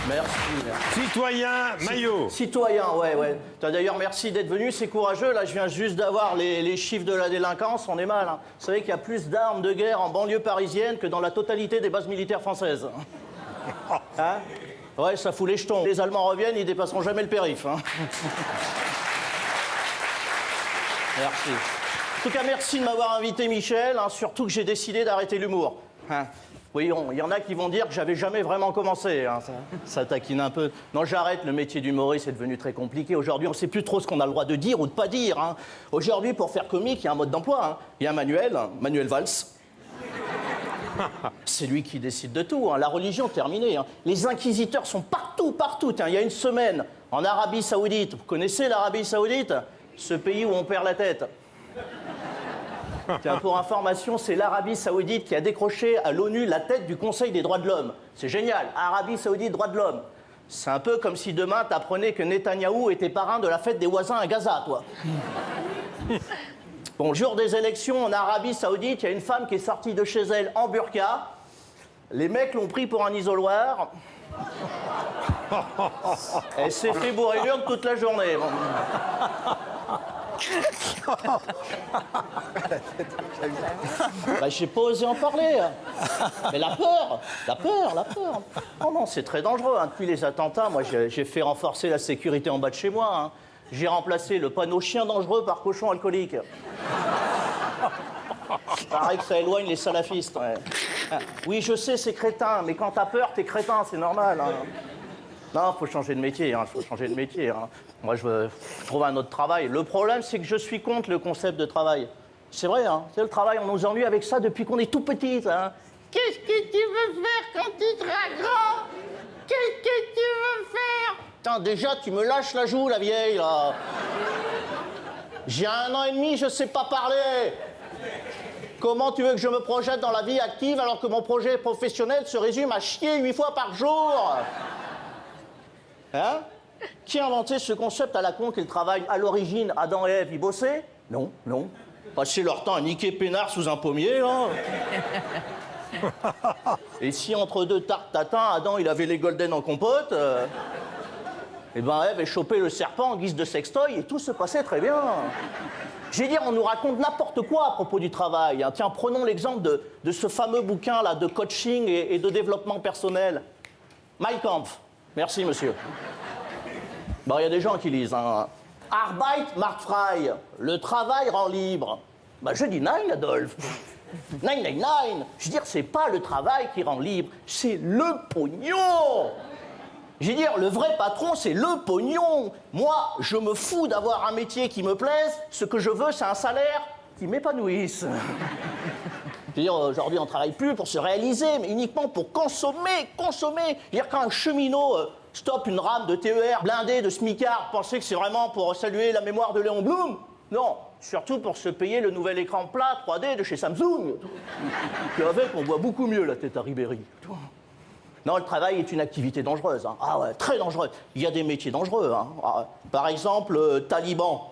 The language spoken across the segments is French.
Merci, merci. Citoyen Maillot. Citoyen, ouais. D'ailleurs, merci d'être venu, c'est courageux. Là, je viens juste d'avoir les chiffres de la délinquance, on est mal. Hein. Vous savez qu'il y a plus d'armes de guerre en banlieue parisienne que dans la totalité des bases militaires françaises. Hein? Ouais, ça fout les jetons. Les Allemands reviennent, ils dépasseront jamais le périph'. Hein. Merci. En tout cas, merci de m'avoir invité, Michel, hein, surtout que j'ai décidé d'arrêter l'humour. Hein. Oui, il y en a qui vont dire que j'avais jamais vraiment commencé. Hein. Ça taquine un peu. Non, j'arrête, le métier d'humoriste est devenu très compliqué. Aujourd'hui, on ne sait plus trop ce qu'on a le droit de dire ou de pas dire. Hein. Aujourd'hui, pour faire comique, il y a un mode d'emploi. Hein. Il y a un Manuel Valls. C'est lui qui décide de tout. Hein. La religion, terminée. Hein. Les inquisiteurs sont partout. Tiens, il y a une semaine, en Arabie Saoudite. Vous connaissez l'Arabie Saoudite? Ce pays où on perd la tête. Tiens, pour information, c'est l'Arabie Saoudite qui a décroché à l'ONU la tête du Conseil des droits de l'homme. C'est génial. Arabie Saoudite, droits de l'homme. C'est un peu comme si demain, t'apprenais que Netanyahou était parrain de la fête des voisins à Gaza, toi. Bon, jour des élections en Arabie Saoudite, il y a une femme qui est sortie de chez elle en burqa. Les mecs l'ont pris pour un isoloir. Elle s'est fait bourrer l'urne toute la journée. Bon. Bah, j'ai pas osé en parler. Mais la peur. Oh non, c'est très dangereux. Hein. Depuis les attentats, moi, j'ai fait renforcer la sécurité en bas de chez moi. Hein. J'ai remplacé le panneau chien dangereux par cochon alcoolique. Pareil que ça éloigne les salafistes. Ouais. Oui, je sais, c'est crétin, mais quand t'as peur, t'es crétin, c'est normal. Hein. Non, faut changer de métier, hein, hein. Moi, je veux trouver un autre travail. Le problème, c'est que je suis contre le concept de travail. C'est vrai, hein. C'est le travail, on nous ennuie avec ça depuis qu'on est tout petit. Hein. Qu'est-ce que tu veux faire quand tu seras grand? Qu'est-ce que tu veux faire? Putain, déjà, tu me lâches la joue, la vieille, là. J'ai 1 an et demi, je sais pas parler. Comment tu veux que je me projette dans la vie active alors que mon projet professionnel se résume à chier 8 fois par jour? Hein? Qui a inventé ce concept à la con qu'est le travail? À l'origine, Adam et Ève y bossaient? Non. Passer leur temps à niquer peinard sous un pommier, là. Et si entre 2 tartes tatin, Adam il avait les golden en compote, et ben Ève a chopé le serpent en guise de sextoy et tout se passait très bien. J'ai dit, on nous raconte n'importe quoi à propos du travail. Hein. Tiens, prenons l'exemple de ce fameux bouquin là de coaching et de développement personnel. Mein Kampf. Merci, monsieur. Bon, il y a des gens qui lisent. Hein. Arbeit macht frei. Le travail rend libre. Bah, je dis nein, Adolphe. Nein. Je veux dire, c'est pas le travail qui rend libre, c'est le pognon. Je veux dire, le vrai patron, c'est le pognon. Moi, je me fous d'avoir un métier qui me plaise. Ce que je veux, c'est un salaire qui m'épanouisse. Je veux dire, aujourd'hui, on ne travaille plus pour se réaliser, mais uniquement pour consommer. Je veux dire, quand un cheminot stoppe une rame de TER blindée de smicard, pensez que c'est vraiment pour saluer la mémoire de Léon Blum? Non, surtout pour se payer le nouvel écran plat 3D de chez Samsung. Puis avec, on voit beaucoup mieux la tête à Ribéry. Non, le travail est une activité dangereuse. Hein. Ah ouais, très dangereuse. Il y a des métiers dangereux. Hein. Par exemple, taliban.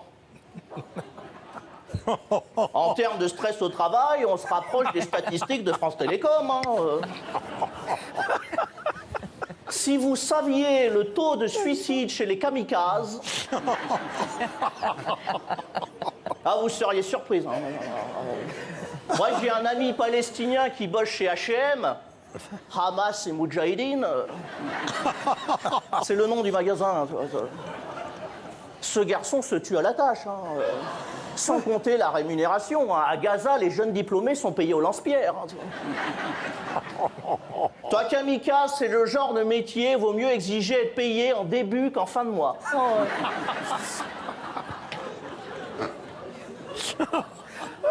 En termes de stress au travail, on se rapproche des statistiques de France Télécom. Hein. Si vous saviez le taux de suicide chez les kamikazes, ah, vous seriez surprise. Hein. Moi, j'ai un ami palestinien qui bosse chez H&M. Hamas et Moudjahidine. C'est le nom du magasin. Ce garçon se tue à la tâche. Hein. Sans compter la rémunération. Hein. À Gaza, les jeunes diplômés sont payés au lance-pierre. Hein. Toi, kamikaze, c'est le genre de métier, vaut mieux exiger être payé en début qu'en fin de mois.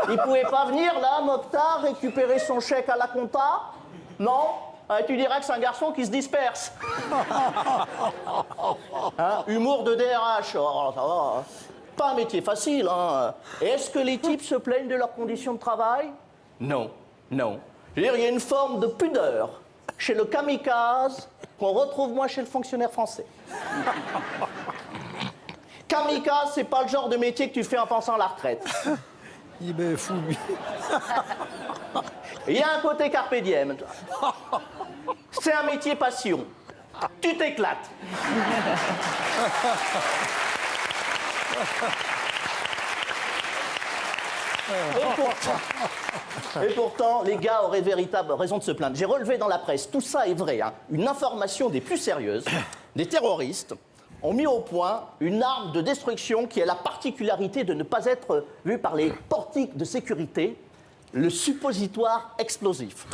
Il pouvait pas venir, là, Mokhtar, récupérer son chèque à la compta? Non? Tu dirais que c'est un garçon qui se disperse. Hein? Humour de DRH. Oh, ça va. Pas un métier facile. Hein. Est-ce que les types se plaignent de leurs conditions de travail? Non. Je veux dire, il y a une forme de pudeur chez le kamikaze qu'on retrouve moins chez le fonctionnaire français. Kamikaze, c'est pas le genre de métier que tu fais en pensant à la retraite. Il est fou, lui. Il y a un côté carpe diem. C'est un métier passion. tu t'éclates. Et pourtant, les gars auraient véritable raison de se plaindre. J'ai relevé dans la presse, tout ça est vrai, hein, une information des plus sérieuses. Des terroristes ont mis au point une arme de destruction qui a la particularité de ne pas être vue par les portiques de sécurité, le suppositoire explosif.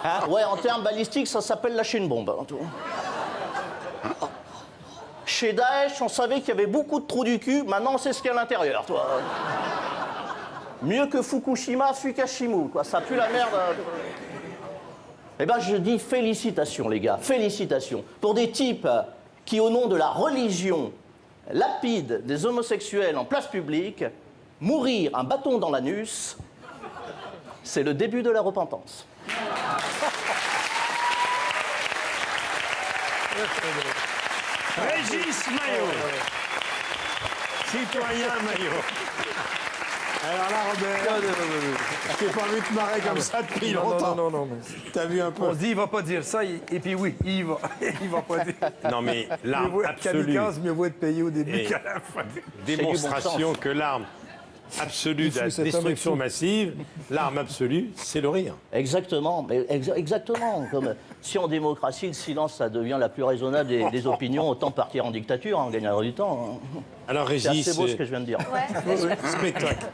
Hein, ouais, en termes balistiques, ça s'appelle lâcher une bombe. Chez Daesh, on savait qu'il y avait beaucoup de trous du cul, maintenant on sait ce qu'il y a à l'intérieur, toi. Mieux que Fukushima, Fukashimu, quoi, ça pue la merde. Eh ben, je dis félicitations, les gars, félicitations. Pour des types qui, au nom de la religion, lapident des homosexuels en place publique, mourir un bâton dans l'anus, c'est le début de la repentance. Régis Maillot. Citoyen Maillot. Alors là, Robert, je t'ai pas vu te marrer comme ça depuis longtemps. Non, mais... T'as vu un peu. On se dit, il va pas dire ça, et puis oui, il va. Il va pas dire. Non, mais l'arme absolue. Kamikaze, mieux vaut être payé au début Et- qu'à la fin. Démonstration que l'arme absolue de la cet homme est destruction fou. massive, l'arme absolue, c'est le rire. Exactement, mais exactement. Comme si en démocratie, le silence, ça devient la plus raisonnable des opinions, autant partir en dictature, hein, on gagnera du temps. Hein. Alors, C'est Régis, assez beau ce que je viens de dire. spectacle.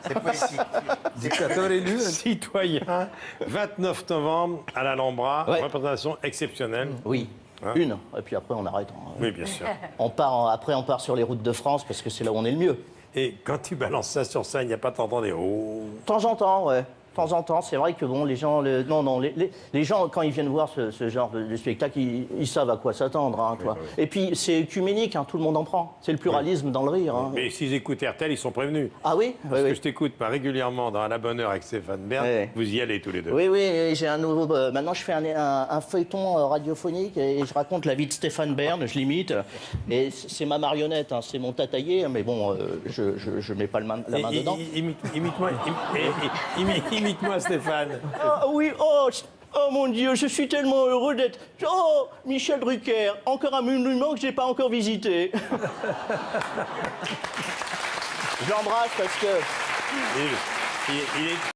Dictateur élu. Citoyen, 29 novembre à l'Alhambra, Ouais. représentation exceptionnelle. Oui, Hein une. Et puis après, on arrête. Hein. Oui, bien sûr. Après, on part sur les routes de France parce que c'est là où on est le mieux. Et quand tu balances ça sur scène, il n'y a pas tant des oh. De temps en temps, ouais. De temps en temps, c'est vrai que bon, les gens, les gens quand ils viennent voir ce genre de spectacle, ils savent à quoi s'attendre, hein, quoi. Et puis c'est œcuménique, hein, tout le monde en prend. C'est le pluralisme dans le rire. Hein. Mais s'ils écoutent RTL, ils sont prévenus. Ah oui, Parce oui, que oui. je t'écoute pas régulièrement dans À la bonne heure avec Stéphane Bern, Ouais. vous y allez tous les deux. Oui, oui, j'ai un nouveau. Maintenant, je fais un feuilleton radiophonique et je raconte la vie de Stéphane Bern, je l'imite. Et c'est ma marionnette, hein, c'est mon tataillé, mais bon, je mets pas la main Et- dedans. Imite-moi Stéphane. Ah oui, oh, oh mon Dieu, je suis tellement heureux d'être. Oh, Michel Drucker, encore un monument que j'ai pas encore visité. Je l'embrasse parce que. Il est